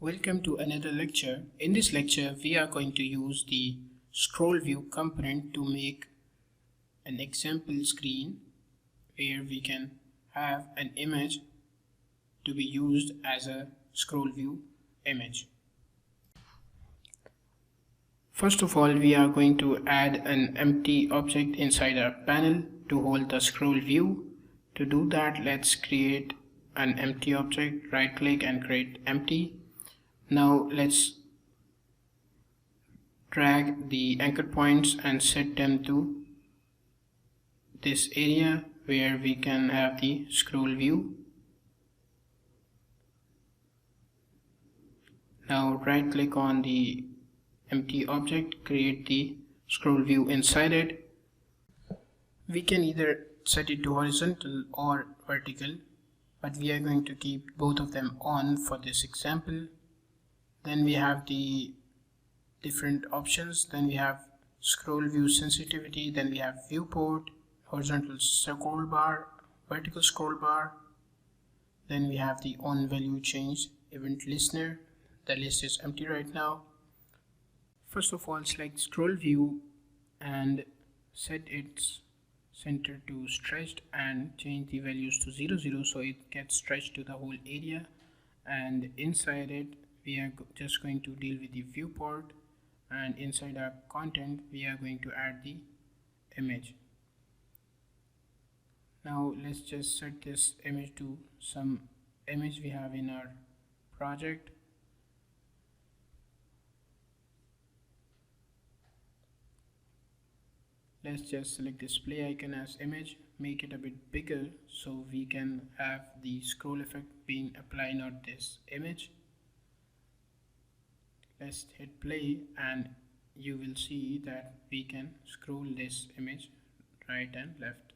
Welcome to another lecture. In this lecture, we are going to use the scroll view component to make an example screen where we can have an image to be used as a scroll view image. First of all, we are going to add an empty object inside our panel to hold the scroll view. To do that, let's create an empty object, right click and create empty. Now let's drag the anchor points and set them to this area where we can have the scroll view. Now right click on the empty object, create the scroll view inside it. We can either set it to horizontal or vertical, but we are going to keep both of them on for this example. Then we have the different options. Then we have scroll view sensitivity, then we have viewport, horizontal scroll bar, vertical scroll bar. Then we have the on value change event listener. The list is empty right now. First of all, select scroll view and set its center to stretched and change the values to 0, 0 so it gets stretched to the whole area. And inside it, we are just going to deal with the viewport, and inside our content we are going to add the image. Now let's just set this image to some image we have in our project. Let's just select display icon as image, make it a bit bigger so we can have the scroll effect being applied on this image. Let's hit play and you will see that we can scroll this image right and left.